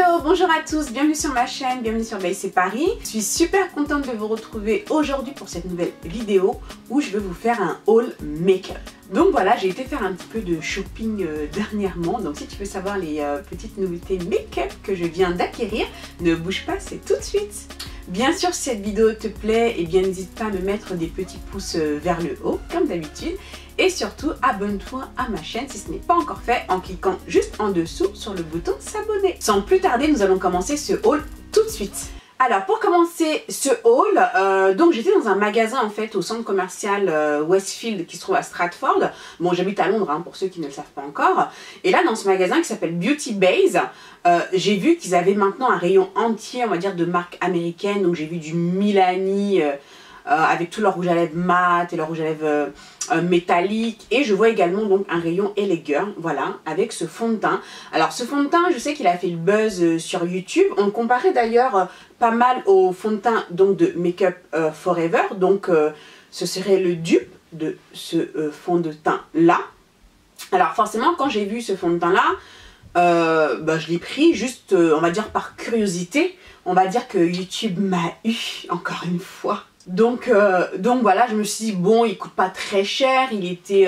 Hello, bonjour à tous, bienvenue sur ma chaîne, bienvenue sur Bae C'est Paris. Je suis super contente de vous retrouver aujourd'hui pour cette nouvelle vidéo où je vais vous faire un haul make-up. Donc voilà, j'ai été faire un petit peu de shopping dernièrement, donc si tu veux savoir les petites nouveautés make-up que je viens d'acquérir, ne bouge pas, c'est tout de suite. Bien sûr, si cette vidéo te plaît, eh bien n'hésite pas à me mettre des petits pouces vers le haut, comme d'habitude. Et surtout, abonne-toi à ma chaîne si ce n'est pas encore fait en cliquant juste en dessous sur le bouton s'abonner. Sans plus tarder, nous allons commencer ce haul tout de suite. Alors pour commencer ce haul, donc j'étais dans un magasin en fait au centre commercial Westfield qui se trouve à Stratford. Bon, j'habite à Londres hein, pour ceux qui ne le savent pas encore. Et là dans ce magasin qui s'appelle Beauty Base, j'ai vu qu'ils avaient maintenant un rayon entier on va dire de marques américaines. Donc j'ai vu du Milani avec tout leur rouge à lèvres mat et leur rouge à lèvres métallique, et je vois également donc un rayon Elegant, voilà, avec ce fond de teint. Alors ce fond de teint, je sais qu'il a fait le buzz sur YouTube. On le comparait d'ailleurs pas mal au fond de teint donc de Make Up Forever, donc ce serait le dupe de ce fond de teint là. Alors forcément quand j'ai vu ce fond de teint là, je l'ai pris juste on va dire par curiosité. On va dire que YouTube m'a eu encore une fois. Donc voilà, je me suis dit, bon, il coûte pas très cher, il était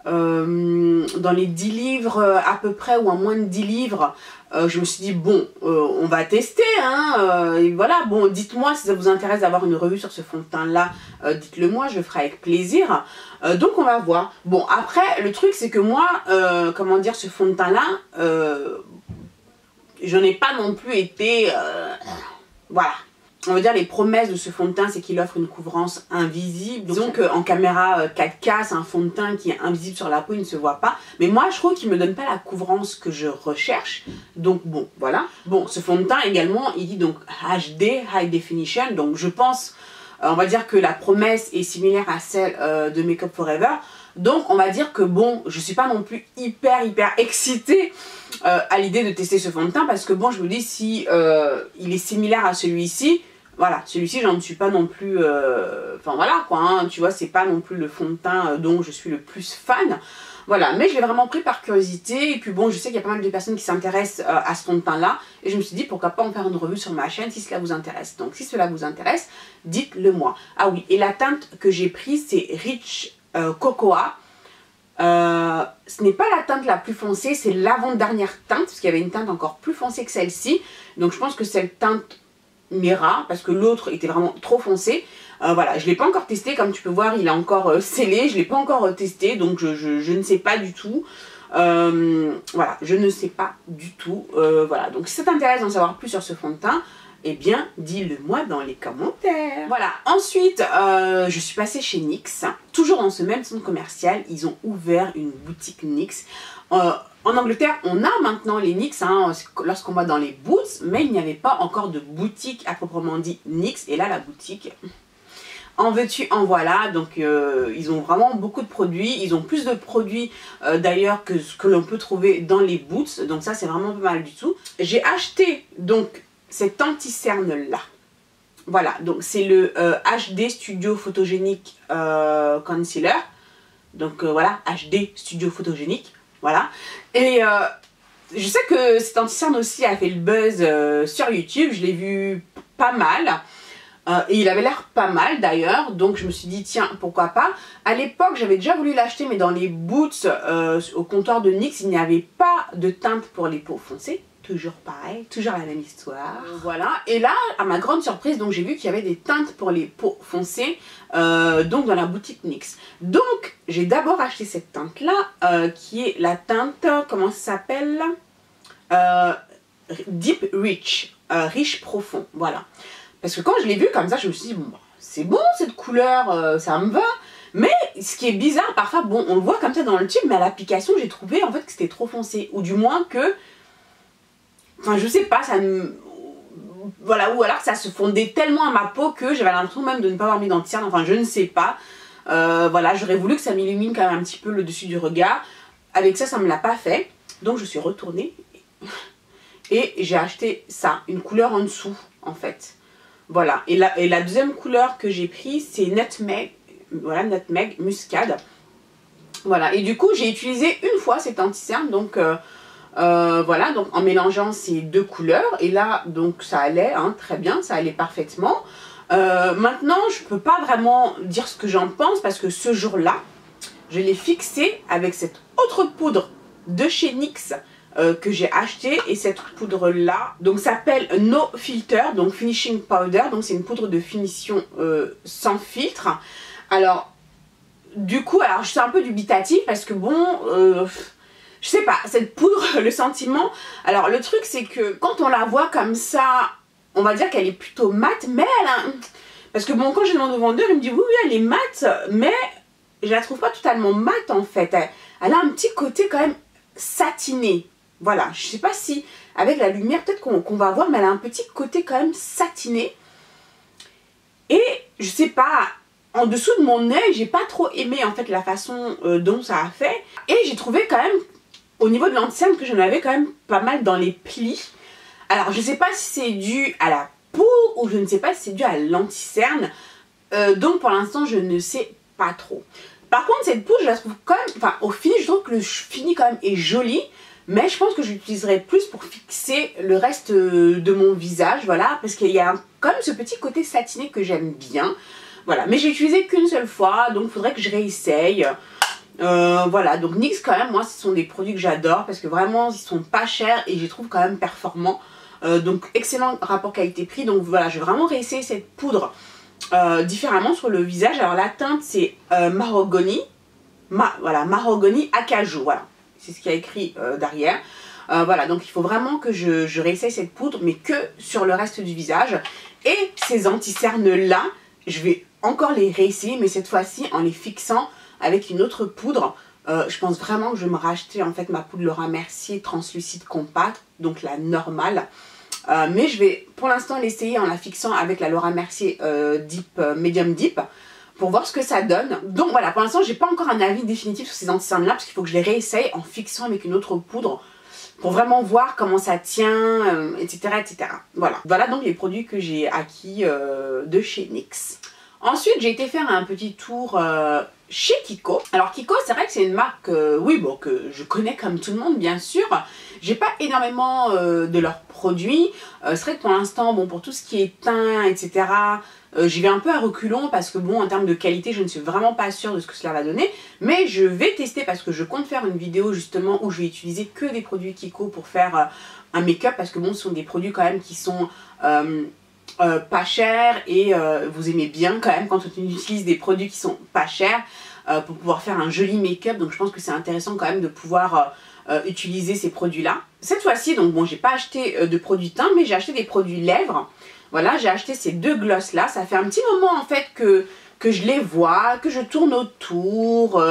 dans les 10 livres à peu près, ou à moins de 10 livres. Je me suis dit, bon, on va tester, hein, et voilà, bon, dites-moi si ça vous intéresse d'avoir une revue sur ce fond de teint-là, dites-le moi, je le ferai avec plaisir. Donc on va voir. Bon, après, le truc, c'est que moi, comment dire, ce fond de teint-là, je n'ai pas non plus été, voilà. On va dire les promesses de ce fond de teint, c'est qu'il offre une couvrance invisible. Disons qu'en caméra 4K, c'est un fond de teint qui est invisible sur la peau, il ne se voit pas. Mais moi, je trouve qu'il ne me donne pas la couvrance que je recherche. Donc bon, voilà. Bon, ce fond de teint également, il dit donc HD, High Definition. Donc je pense, on va dire que la promesse est similaire à celle de Make Up Forever. Donc on va dire que bon, je suis pas non plus hyper excitée à l'idée de tester ce fond de teint. Parce que bon, je me dis si il est similaire à celui-ci, voilà, celui-ci j'en suis pas non plus, enfin voilà quoi, hein, tu vois, c'est pas non plus le fond de teint dont je suis le plus fan. Voilà, mais je l'ai vraiment pris par curiosité, et puis bon, je sais qu'il y a pas mal de personnes qui s'intéressent à ce fond de teint là, et je me suis dit pourquoi pas en faire une revue sur ma chaîne si cela vous intéresse. Donc si cela vous intéresse, dites-le moi. Ah oui, et la teinte que j'ai prise c'est Rich Cocoa. Ce n'est pas la teinte la plus foncée, c'est l'avant-dernière teinte, parce qu'il y avait une teinte encore plus foncée que celle-ci. Donc je pense que cette teinte m'ira, parce que l'autre était vraiment trop foncé. Voilà, je ne l'ai pas encore testé, comme tu peux voir, il est encore scellé, je ne l'ai pas encore testé, donc je ne sais pas du tout. Voilà, je ne sais pas du tout. Voilà, donc si ça t'intéresse d'en savoir plus sur ce fond de teint, eh bien, dis-le moi dans les commentaires. Voilà, ensuite, je suis passée chez NYX. Toujours dans ce même centre commercial, ils ont ouvert une boutique NYX. En Angleterre, on a maintenant les NYX hein, lorsqu'on va dans les booths, mais il n'y avait pas encore de boutique à proprement dit NYX. Et là, la boutique, en veux-tu, en voilà. Donc, ils ont vraiment beaucoup de produits. Ils ont plus de produits d'ailleurs que ce que l'on peut trouver dans les booths. Donc ça, c'est vraiment pas mal du tout. J'ai acheté donc cet anti-cerne là. Voilà, donc c'est le HD Studio Photogenic Concealer. Donc voilà, HD Studio Photogenic. Voilà. Et je sais que cet anti-cerne aussi a fait le buzz sur YouTube. Je l'ai vu pas mal. Et il avait l'air pas mal d'ailleurs. Donc je me suis dit, tiens, pourquoi pas. À l'époque, j'avais déjà voulu l'acheter, mais dans les booths au comptoir de NYX, il n'y avait pas de teinte pour les peaux foncées. Toujours pareil, toujours la même histoire. Voilà, et là, à ma grande surprise, donc j'ai vu qu'il y avait des teintes pour les peaux foncées, donc dans la boutique NYX. Donc, j'ai d'abord acheté cette teinte-là, qui est la teinte, comment ça s'appelle Deep Rich, riche profond, voilà. Parce que quand je l'ai vu comme ça, je me suis dit, bon, c'est bon cette couleur, ça me va. Mais ce qui est bizarre, parfois, bon, on le voit comme ça dans le tube, mais à l'application, j'ai trouvé en fait que c'était trop foncé, ou du moins que... Enfin, je sais pas, ça me... Voilà, ou alors ça se fondait tellement à ma peau que j'avais l'impression même de ne pas avoir mis d'anti-cerne. Enfin, je ne sais pas. Voilà, j'aurais voulu que ça m'illumine quand même un petit peu le dessus du regard. Avec ça, ça ne me l'a pas fait. Donc, je suis retournée et j'ai acheté ça, une couleur en dessous, en fait. Voilà, et la deuxième couleur que j'ai prise, c'est Nutmeg. Voilà, Nutmeg Muscade. Voilà, et du coup, j'ai utilisé une fois cet anti-cerne, donc... Voilà, donc en mélangeant ces deux couleurs, et là, donc ça allait, hein, très bien, ça allait parfaitement. Maintenant, je peux pas vraiment dire ce que j'en pense, parce que ce jour-là, je l'ai fixé avec cette autre poudre de chez NYX que j'ai acheté, et cette poudre là donc s'appelle No Filter, donc Finishing Powder, donc c'est une poudre de finition sans filtre. Alors du coup, alors je suis un peu dubitative parce que bon, je sais pas, cette poudre, le sentiment, alors le truc c'est que quand on la voit comme ça, on va dire qu'elle est plutôt mate, mais elle a... Parce que bon, quand je demande au vendeur, il me dit oui, oui, elle est mate, mais je la trouve pas totalement mate en fait. Elle a un petit côté quand même satiné. Voilà, je sais pas si avec la lumière peut-être qu'on va voir, mais elle a un petit côté quand même satiné. Et je sais pas, en dessous de mon œil, j'ai pas trop aimé en fait la façon dont ça a fait. Et j'ai trouvé quand même, au niveau de l'anti-cerne, que j'en avais quand même pas mal dans les plis. Alors je sais pas si c'est dû à la peau ou je ne sais pas si c'est dû à l'anti-cerne. Donc pour l'instant je ne sais pas trop. Par contre cette poudre je la trouve quand même, enfin au fini je trouve que le fini quand même est joli. Mais je pense que j'utiliserai plus pour fixer le reste de mon visage, voilà, parce qu'il y a quand même ce petit côté satiné que j'aime bien. Voilà, mais j'ai utilisé qu'une seule fois, donc il faudrait que je réessaye. Voilà, donc NYX quand même, moi ce sont des produits que j'adore parce que vraiment ils sont pas chers et je les trouve quand même performants. Donc excellent rapport qualité-prix, donc voilà, je vais vraiment réessayer cette poudre différemment sur le visage. Alors la teinte c'est Mahogany, voilà, Mahogany Acajou, voilà. C'est ce qu'il y a écrit derrière. Voilà, donc il faut vraiment que je réessaye cette poudre, mais que sur le reste du visage. Et ces anti-cernes-là, je vais encore les réessayer, mais cette fois-ci en les fixant avec une autre poudre. Je pense vraiment que je vais me racheter en fait ma poudre Laura Mercier translucide compact, donc la normale. Mais je vais pour l'instant l'essayer en la fixant avec la Laura Mercier Deep, Medium Deep, pour voir ce que ça donne. Donc voilà, pour l'instant j'ai pas encore un avis définitif sur ces anti-cernes là parce qu'il faut que je les réessaye en fixant avec une autre poudre pour vraiment voir comment ça tient, etc., etc. Voilà. Voilà donc les produits que j'ai acquis de chez NYX. Ensuite j'ai été faire un petit tour chez Kiko. Alors Kiko c'est vrai que c'est une marque oui bon que je connais comme tout le monde bien sûr. J'ai pas énormément de leurs produits. C'est vrai que pour l'instant bon pour tout ce qui est teint etc. J'y vais un peu à reculons parce que bon en termes de qualité je ne suis vraiment pas sûre de ce que cela va donner. Mais je vais tester parce que je compte faire une vidéo justement où je vais utiliser que des produits Kiko pour faire un make-up. Parce que bon ce sont des produits quand même qui sont pas chers et vous aimez bien quand même quand on utilise des produits qui sont pas chers pour pouvoir faire un joli make-up. Donc je pense que c'est intéressant quand même de pouvoir utiliser ces produits là. Cette fois-ci donc bon j'ai pas acheté de produits teint mais j'ai acheté des produits lèvres. Voilà, j'ai acheté ces deux glosses là. Ça fait un petit moment en fait que je les vois, que je tourne autour.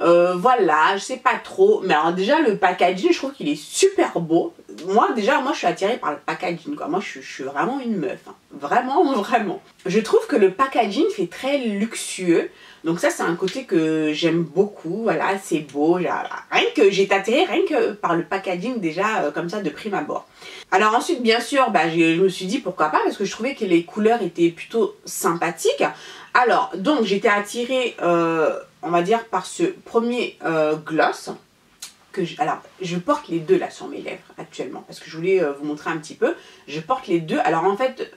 Voilà, je sais pas trop. Mais alors déjà le packaging, je trouve qu'il est super beau. Moi je suis attirée par le packaging quoi. Moi je suis vraiment une meuf. Hein. Vraiment, vraiment. Je trouve que le packaging fait très luxueux. Donc ça c'est un côté que j'aime beaucoup. Voilà, c'est beau. Rien que j'ai été attirée rien que par le packaging déjà comme ça de prime abord. Alors ensuite bien sûr je me suis dit pourquoi pas parce que je trouvais que les couleurs étaient plutôt sympathiques. Alors donc j'étais attirée on va dire par ce premier gloss que alors je porte les deux là sur mes lèvres actuellement parce que je voulais vous montrer un petit peu. Je porte les deux. Alors en fait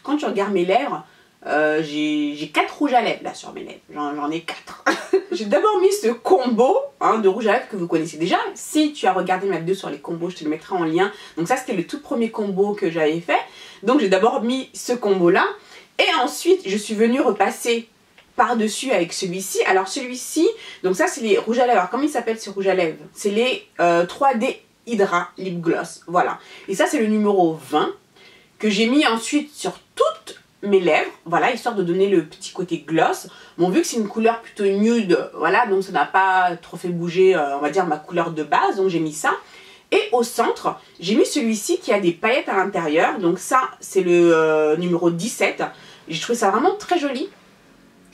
quand tu regardes mes lèvres j'ai 4 rouges à lèvres là sur mes lèvres, j'en ai 4. J'ai d'abord mis ce combo hein, de rouge à lèvres que vous connaissez déjà. Si tu as regardé ma vidéo sur les combos, je te le mettrai en lien. Donc ça c'était le tout premier combo que j'avais fait. Donc j'ai d'abord mis ce combo là. Et ensuite je suis venue repasser par-dessus avec celui-ci. Alors celui-ci, donc ça c'est les rouges à lèvres. Alors comment il s'appelle ce rouge à lèvres? C'est les 3D Hydra Lip Gloss. Voilà. Et ça c'est le numéro 20 que j'ai mis ensuite sur toutes mes lèvres, voilà, histoire de donner le petit côté gloss. Bon, vu que c'est une couleur plutôt nude, voilà, donc ça n'a pas trop fait bouger, on va dire, ma couleur de base, donc j'ai mis ça. Et au centre, j'ai mis celui-ci qui a des paillettes à l'intérieur, donc ça, c'est le numéro 17. J'ai trouvé ça vraiment très joli.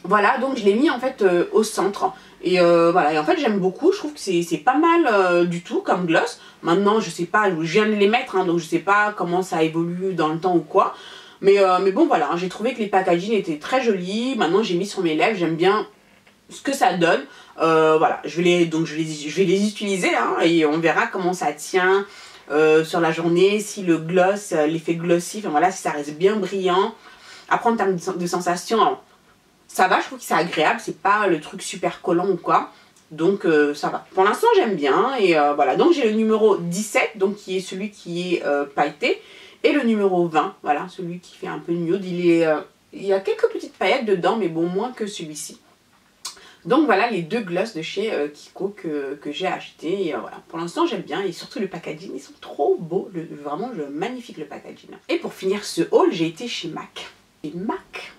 Voilà, donc je l'ai mis en fait au centre. Et voilà, et en fait j'aime beaucoup, je trouve que c'est pas mal du tout comme gloss. Maintenant, je sais pas, je viens de les mettre, hein, donc je sais pas comment ça évolue dans le temps ou quoi. Mais bon voilà, j'ai trouvé que les packaging étaient très jolis. Maintenant j'ai mis sur mes lèvres, j'aime bien ce que ça donne. Voilà, je vais les utiliser hein, et on verra comment ça tient sur la journée, si le gloss, l'effet glossy, enfin voilà, si ça reste bien brillant. Après en termes de sensation, alors, ça va, je trouve que c'est agréable, c'est pas le truc super collant ou quoi. Donc ça va. Pour l'instant j'aime bien et voilà. Donc j'ai le numéro 17, donc qui est celui qui est pailleté. Et le numéro 20, voilà, celui qui fait un peu nude. Il y a quelques petites paillettes dedans, mais bon, moins que celui-ci. Donc voilà les deux gloss de chez Kiko que j'ai acheté. Et voilà, pour l'instant j'aime bien. Et surtout le packaging, ils sont trop beaux. Vraiment magnifique le packaging. Et pour finir ce haul, j'ai été chez MAC. Et MAC.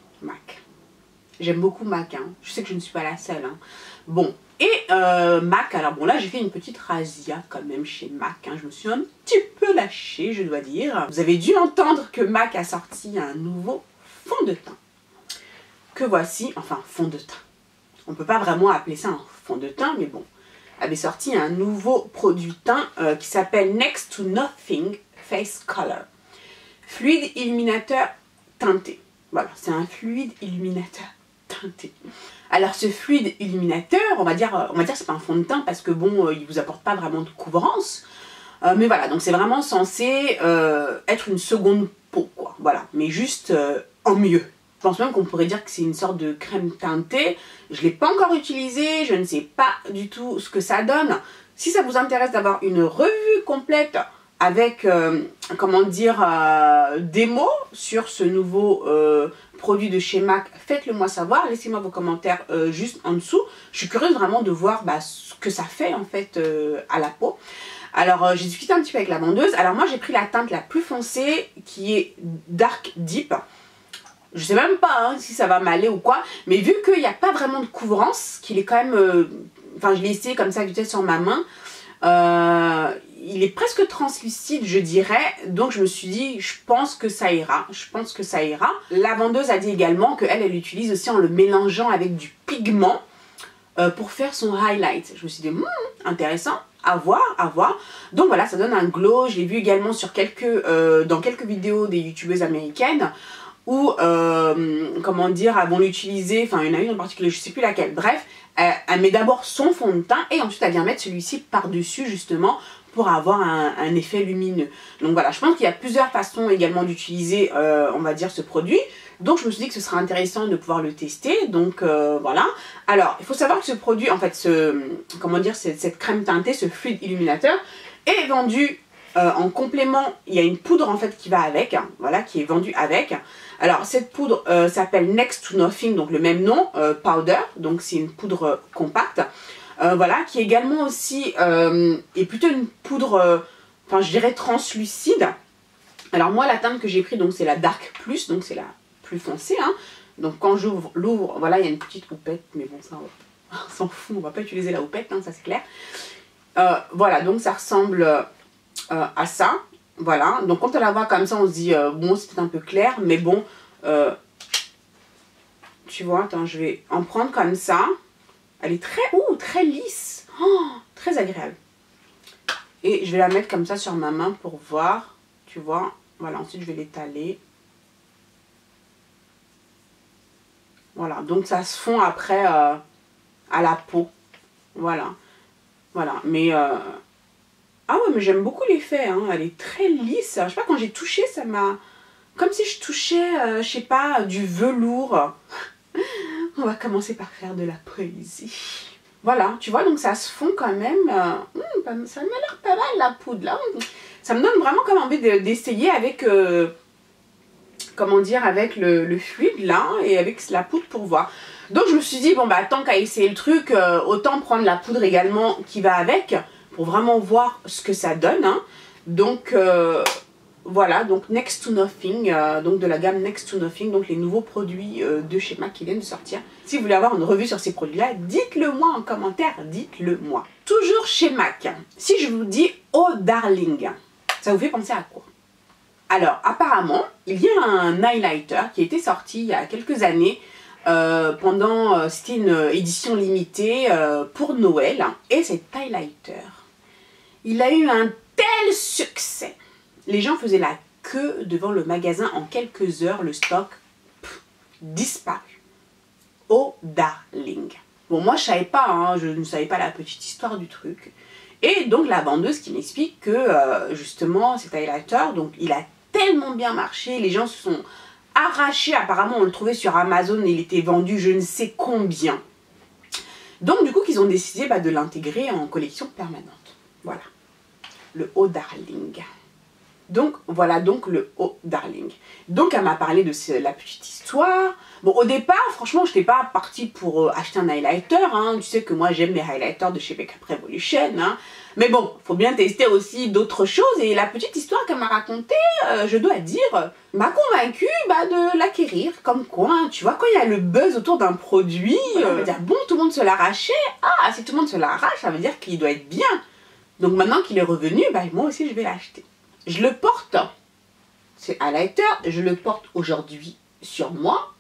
J'aime beaucoup MAC, hein. Je sais que je ne suis pas la seule. Hein. Bon, et MAC, alors bon là j'ai fait une petite razzia quand même chez MAC. Hein. Je me suis un petit peu lâchée, je dois dire. Vous avez dû entendre que MAC a sorti un nouveau fond de teint. Que voici, enfin fond de teint. On ne peut pas vraiment appeler ça un fond de teint, mais bon. Avait sorti un nouveau produit teint qui s'appelle Next to Nothing Face Color. Fluide illuminateur teinté. Voilà, c'est un fluide illuminateur teinté. Alors ce fluide illuminateur, on va dire c'est pas un fond de teint parce que bon, il vous apporte pas vraiment de couvrance. Mais voilà, donc c'est vraiment censé être une seconde peau, quoi. Voilà, mais juste en mieux. Je pense même qu'on pourrait dire que c'est une sorte de crème teintée. Je ne l'ai pas encore utilisée, je ne sais pas du tout ce que ça donne. Si ça vous intéresse d'avoir une revue complète avec, comment dire, des mots sur ce nouveau produit de chez MAC, faites-le moi savoir, laissez-moi vos commentaires juste en dessous. Je suis curieuse vraiment de voir ce que ça fait en fait à la peau. Alors j'ai discuté un petit peu avec la vendeuse. Alors moi j'ai pris la teinte la plus foncée qui est Dark Deep. Je sais même pas hein, si ça va m'aller ou quoi, mais vu qu'il n'y a pas vraiment de couvrance, qu'il est quand même, enfin je l'ai essayé comme ça vite sur ma main, il est presque translucide je dirais, donc je me suis dit je pense que ça ira, La vendeuse a dit également qu'elle l'utilise aussi en le mélangeant avec du pigment pour faire son highlight. Je me suis dit intéressant, à voir. Donc voilà, ça donne un glow. Je l'ai vu également sur dans quelques vidéos des youtubeuses américaines où, comment dire, elles vont l'utiliser, enfin il y en a une en particulier, je sais plus laquelle, bref, elle met d'abord son fond de teint et ensuite elle vient mettre celui-ci par-dessus justement pour avoir un effet lumineux. Donc voilà, je pense qu'il y a plusieurs façons également d'utiliser, on va dire, ce produit. Donc je me suis dit que ce serait intéressant de pouvoir le tester, donc voilà. Alors, il faut savoir que ce produit, en fait, comment dire, cette crème teintée, ce fluide illuminateur, est vendu en complément. Il y a une poudre en fait qui va avec, hein, voilà, qui est vendue avec. Alors cette poudre s'appelle Next to Nothing, donc le même nom, powder, donc c'est une poudre compacte. Voilà, qui est également aussi, est plutôt une poudre, enfin je dirais translucide. Alors moi la teinte que j'ai pris, donc c'est la Dark Plus, donc c'est la plus foncée. Hein. Donc quand l'ouvre, voilà, il y a une petite houppette, mais bon ça on s'en fout, on va pas utiliser la houppette, hein, ça c'est clair. Voilà, donc ça ressemble à ça. Voilà, donc quand on la voit comme ça, on se dit, bon, c'est peut-être un peu clair, mais bon, tu vois, attends, je vais en prendre comme ça. Elle est très lisse, très agréable. Et je vais la mettre comme ça sur ma main pour voir, tu vois. Voilà, ensuite je vais l'étaler. Voilà, donc ça se fond après à la peau. Voilà, mais... Ah ouais, mais j'aime beaucoup l'effet, hein. Elle est très lisse. Je sais pas, quand j'ai touché, ça m'a... Comme si je touchais, je sais pas, du velours. On va commencer par faire de la poésie. Voilà, tu vois, donc ça se fond quand même. Ça m'a l'air pas mal la poudre, là. Ça me donne vraiment comme envie d'essayer avec... comment dire, avec le fluide, là, et avec la poudre pour voir. Donc je me suis dit, bon bah tant qu'à essayer le truc, autant prendre la poudre également qui va avec... pour vraiment voir ce que ça donne. Hein. Donc voilà, donc Next to Nothing, donc de la gamme Next to Nothing, donc les nouveaux produits de chez MAC qui viennent de sortir. Si vous voulez avoir une revue sur ces produits-là, dites-le moi en commentaire, dites-le moi. Toujours chez MAC, si je vous dis Oh Darling, ça vous fait penser à quoi? Alors apparemment, il y a un highlighter qui a été sorti il y a quelques années, c'était une édition limitée pour Noël, et cet highlighter, il a eu un tel succès. Les gens faisaient la queue devant le magasin en quelques heures, le stock disparu. Oh Darling. Bon, moi je savais pas, hein, je ne savais pas la petite histoire du truc. Et donc la vendeuse qui m'explique que justement cet highlighter, donc il a tellement bien marché, les gens se sont arrachés, apparemment on le trouvait sur Amazon et il était vendu je ne sais combien. Donc du coup qu'ils ont décidé de l'intégrer en collection permanente. Voilà, le Oh Darling. Donc voilà donc le Oh Darling. Donc elle m'a parlé de la petite histoire. Bon au départ franchement je n'étais pas partie pour acheter un highlighter, hein. Tu sais que moi j'aime les highlighters de chez Makeup Revolution, hein. Mais bon, faut bien tester aussi d'autres choses et la petite histoire qu'elle m'a racontée, je dois dire, m'a convaincue de l'acquérir. Comme quoi, hein, tu vois, quand il y a le buzz autour d'un produit, on va dire bon tout le monde se l'arrachait, ah si tout le monde se l'arrache ça veut dire qu'il doit être bien. Donc maintenant qu'il est revenu, moi aussi je vais l'acheter. Je le porte, c'est highlighter, je le porte aujourd'hui sur moi,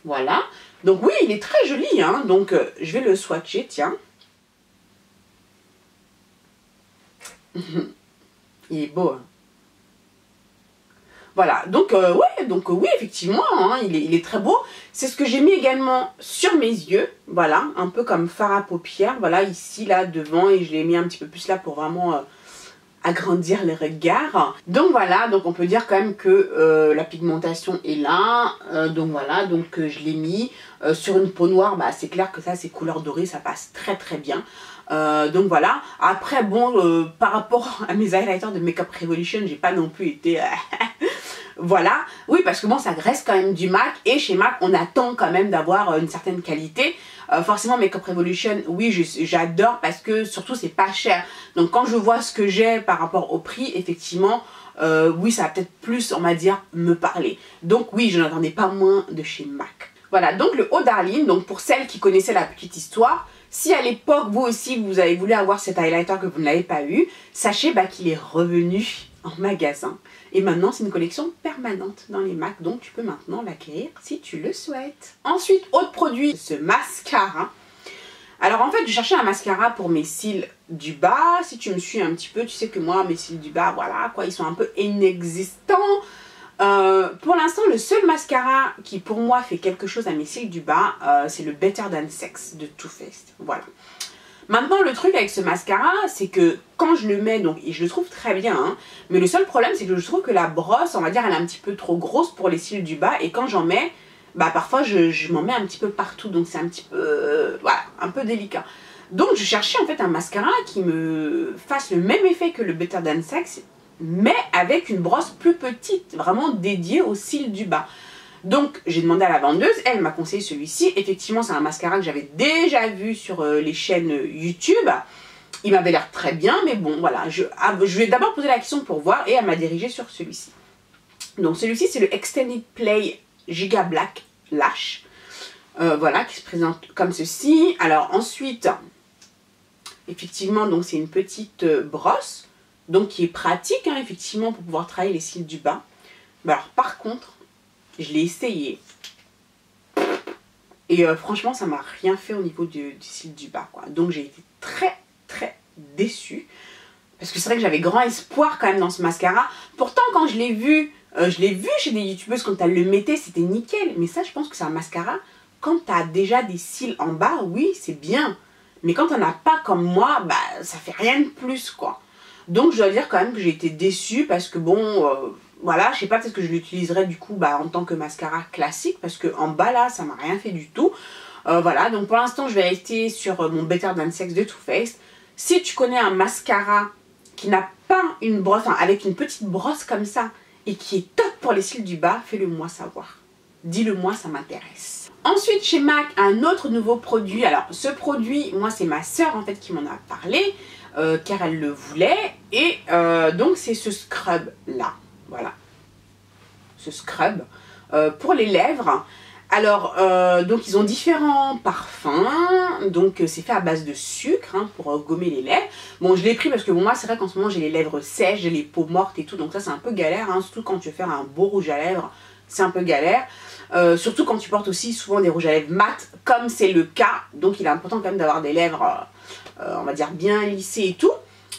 voilà. Donc oui, il est très joli, hein, donc je vais le swatcher, tiens. Il est beau, hein. Voilà, donc oui, effectivement, hein, il est très beau. C'est ce que j'ai mis également sur mes yeux, voilà, un peu comme fard à paupières, voilà, ici, là, devant, et je l'ai mis un petit peu plus là pour vraiment agrandir les regards. Donc voilà, donc on peut dire quand même que la pigmentation est là, donc voilà, donc je l'ai mis sur une peau noire, c'est clair que ça, c'est couleur dorée, ça passe très très bien. Donc voilà, après bon, par rapport à mes highlighters de Makeup Revolution, j'ai pas non plus été... voilà, oui parce que bon ça reste quand même du MAC et chez MAC on attend quand même d'avoir une certaine qualité. Forcément Makeup Revolution, oui j'adore parce que surtout c'est pas cher. Donc quand je vois ce que j'ai par rapport au prix, effectivement, oui ça va peut-être plus on va dire me parler. Donc oui je n'attendais pas moins de chez MAC. Voilà donc le Oh Darling, donc pour celles qui connaissaient la petite histoire, si à l'époque vous aussi vous avez voulu avoir cet highlighter que vous ne l'avez pas eu, sachez qu'il est revenu en magasin. Et maintenant c'est une collection permanente dans les MAC, donc tu peux maintenant l'acquérir si tu le souhaites. Ensuite, autre produit, ce mascara. Alors en fait je cherchais un mascara pour mes cils du bas. Si tu me suis un petit peu, tu sais que moi mes cils du bas, voilà quoi, ils sont un peu inexistants. Pour l'instant le seul mascara qui pour moi fait quelque chose à mes cils du bas, c'est le Better Than Sex de Too Faced. Voilà. Maintenant le truc avec ce mascara c'est que quand je le mets, donc et je le trouve très bien, hein, mais le seul problème c'est que je trouve que la brosse on va dire elle est un petit peu trop grosse pour les cils du bas et quand j'en mets, parfois je m'en mets un petit peu partout, donc c'est un petit peu, voilà, un peu délicat. Donc je cherchais en fait un mascara qui me fasse le même effet que le Better Than Sex, mais avec une brosse plus petite, vraiment dédiée aux cils du bas. Donc j'ai demandé à la vendeuse, elle m'a conseillé celui-ci. Effectivement c'est un mascara que j'avais déjà vu sur les chaînes YouTube. Il m'avait l'air très bien, mais bon voilà, je vais d'abord poser la question pour voir et elle m'a dirigé sur celui-ci. Donc celui-ci c'est le Extended Play Giga Black Lash. Voilà, qui se présente comme ceci. Alors ensuite, effectivement donc c'est une petite brosse, donc qui est pratique, hein, effectivement pour pouvoir travailler les cils du bas. Mais alors par contre, je l'ai essayé et franchement ça m'a rien fait au niveau du cil du bas quoi. Donc j'ai été très déçue parce que c'est vrai que j'avais grand espoir quand même dans ce mascara. Pourtant quand je l'ai vu chez des youtubeuses quand elles le mettaient c'était nickel, mais ça je pense que c'est un mascara quand tu as déjà des cils en bas, oui c'est bien, mais quand on n'a pas comme moi, ça fait rien de plus quoi. Donc je dois dire quand même que j'ai été déçue parce que bon, voilà, je sais pas, peut-être que je l'utiliserai du coup en tant que mascara classique parce que en bas là ça m'a rien fait du tout. Voilà, donc pour l'instant je vais rester sur mon Better Than Sex de Too Faced. Si tu connais un mascara qui n'a pas une brosse, enfin, avec une petite brosse comme ça et qui est top pour les cils du bas, fais-le moi savoir. Dis-le moi, ça m'intéresse. Ensuite chez MAC, un autre nouveau produit. Alors ce produit, moi c'est ma soeur en fait qui m'en a parlé. Car elle le voulait et donc c'est ce scrub là, voilà, ce scrub pour les lèvres. Alors donc ils ont différents parfums, donc c'est fait à base de sucre hein, pour gommer les lèvres. Bon je l'ai pris parce que bon, moi c'est vrai qu'en ce moment j'ai les lèvres sèches, j'ai les peaux mortes et tout, donc ça c'est un peu galère, hein, surtout quand tu veux faire un beau rouge à lèvres, c'est un peu galère. Surtout quand tu portes aussi souvent des rouges à lèvres mat comme c'est le cas, donc il est important quand même d'avoir des lèvres on va dire bien lissées et tout.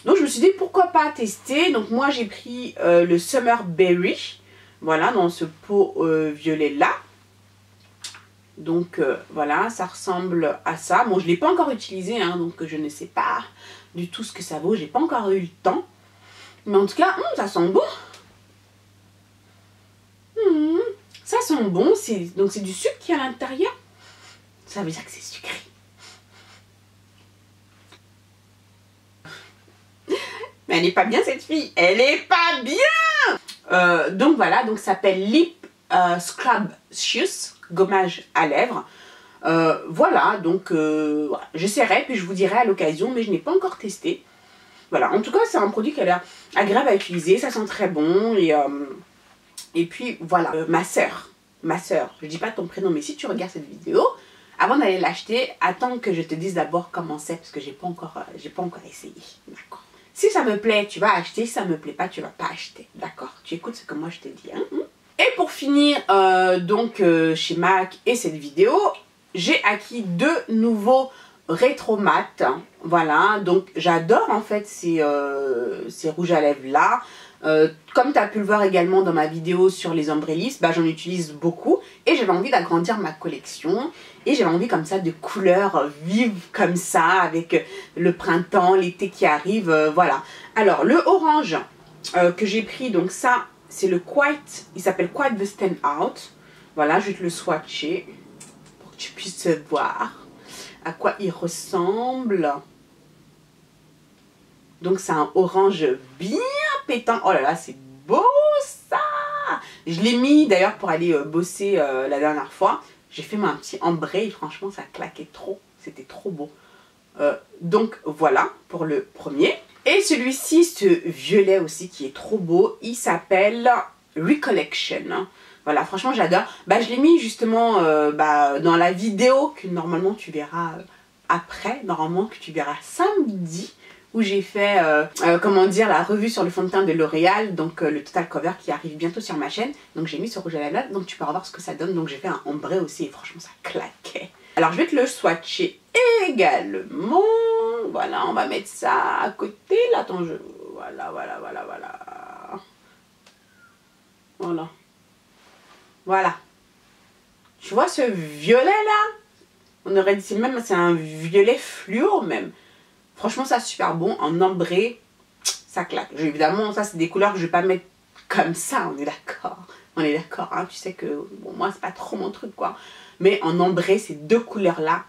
Donc je me suis dit pourquoi pas tester. Donc moi j'ai pris le Summer Berry, voilà, dans ce pot violet là. Donc voilà, ça ressemble à ça. Bon, je ne l'ai pas encore utilisé, hein, donc je ne sais pas du tout ce que ça vaut. J'ai pas encore eu le temps. Mais en tout cas, ça sent bon. Ça sent bon. Donc c'est du sucre qui est à l'intérieur. Ça veut dire que c'est sucré. Mais elle n'est pas bien cette fille. Elle est pas bien. Donc voilà, donc ça s'appelle Lip Scrubtious, gommage à lèvres. Voilà, donc voilà. J'essaierai, puis je vous dirai à l'occasion, mais je n'ai pas encore testé. Voilà, en tout cas, c'est un produit qui a l'air agréable à utiliser, ça sent très bon. Et puis voilà, ma soeur, je dis pas ton prénom, mais si tu regardes cette vidéo, avant d'aller l'acheter, attends que je te dise d'abord comment c'est, parce que j'ai pas encore essayé, d'accord. Si ça me plaît, tu vas acheter, si ça me plaît pas, tu vas pas acheter, d'accord. Tu écoutes ce que moi je te dis, hein. Et pour finir, donc chez MAC et cette vidéo, j'ai acquis 2 nouveaux rétro-mat. Voilà, donc j'adore en fait ces rouges à lèvres là. Comme tu as pu le voir également dans ma vidéo sur les ombrelis, j'en utilise beaucoup et j'avais envie d'agrandir ma collection et j'avais envie comme ça de couleurs vives comme ça avec le printemps, l'été qui arrive, voilà. Alors le orange que j'ai pris, donc ça c'est le Quite, il s'appelle Quite the Stand Out. Voilà, je vais te le swatcher pour que tu puisses voir à quoi il ressemble. Donc c'est un orange bien pétant. Oh là là, c'est beau ça. Je l'ai mis d'ailleurs pour aller bosser la dernière fois. J'ai fait un petit ambré et franchement ça claquait trop. C'était trop beau. Donc voilà pour le premier. Et celui-ci, ce violet aussi qui est trop beau, il s'appelle Recollection. Voilà, franchement j'adore. Je l'ai mis justement dans la vidéo que normalement tu verras après. Normalement que tu verras samedi. Où j'ai fait, comment dire, la revue sur le fond de teint de L'Oréal, donc le Total Cover qui arrive bientôt sur ma chaîne. Donc j'ai mis ce rouge à lèvres là, donc tu peux voir ce que ça donne. Donc j'ai fait un ombré aussi et franchement ça claquait. Alors je vais te le swatcher également. Voilà, on va mettre ça à côté. Là, attends, voilà. Voilà. Tu vois ce violet là? On aurait dit même, c'est un violet fluo même. Franchement, ça super bon. En ambré, ça claque. Évidemment, ça, c'est des couleurs que je ne vais pas mettre comme ça. On est d'accord. On est d'accord. Hein, tu sais que, bon, moi, c'est pas trop mon truc, quoi. Mais en ambré, ces 2 couleurs-là,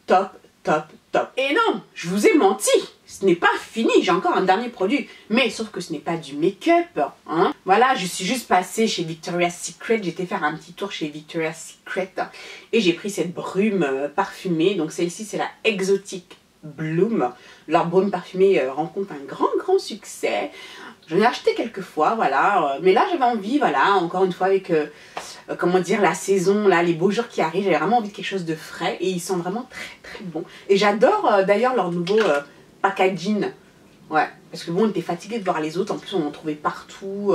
top, top, top. Et non, je vous ai menti. Ce n'est pas fini. J'ai encore un dernier produit. Mais sauf que ce n'est pas du make-up. Hein. Voilà, je suis juste passée chez Victoria's Secret. J'étais faire un petit tour chez Victoria's Secret. Et j'ai pris cette brume parfumée. Donc, celle-ci, c'est la Exotic Bloom. Leur brume parfumée rencontre un grand succès. J'en ai acheté quelques fois, voilà. Mais là, j'avais envie, voilà, encore une fois, avec, comment dire, la saison, là, les beaux jours qui arrivent, j'avais vraiment envie de quelque chose de frais. Et ils sont vraiment très bons. Et j'adore d'ailleurs leur nouveau packaging. Ouais, parce que bon, on était fatigué de voir les autres. En plus, on en trouvait partout,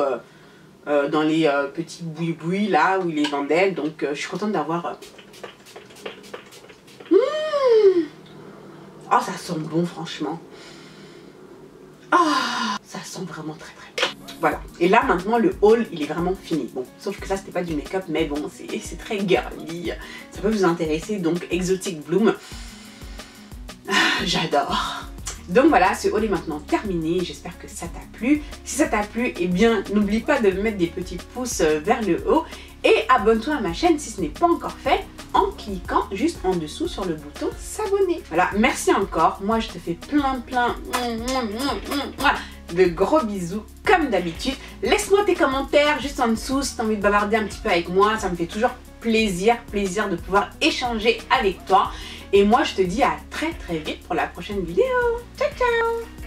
dans les petits boui-boui, là, où ils les vendaient. Donc, je suis contente d'avoir... Oh, ça sent bon, franchement. Ah, ça sent vraiment très bon. Voilà. Et là, maintenant, le haul, il est vraiment fini. Bon, sauf que ça, c'était pas du make-up, mais bon, c'est très girly. Ça peut vous intéresser. Donc, Exotic Bloom. Ah, j'adore. Donc voilà, ce haul est maintenant terminé. J'espère que ça t'a plu. Si ça t'a plu, eh bien, n'oublie pas de mettre des petits pouces vers le haut. Et abonne-toi à ma chaîne si ce n'est pas encore fait en cliquant juste en dessous sur le bouton s'abonner. Voilà, merci encore. Moi, je te fais plein de gros bisous comme d'habitude. Laisse-moi tes commentaires juste en dessous si tu as envie de bavarder un petit peu avec moi. Ça me fait toujours plaisir de pouvoir échanger avec toi. Et moi, je te dis à très vite pour la prochaine vidéo. Ciao, ciao!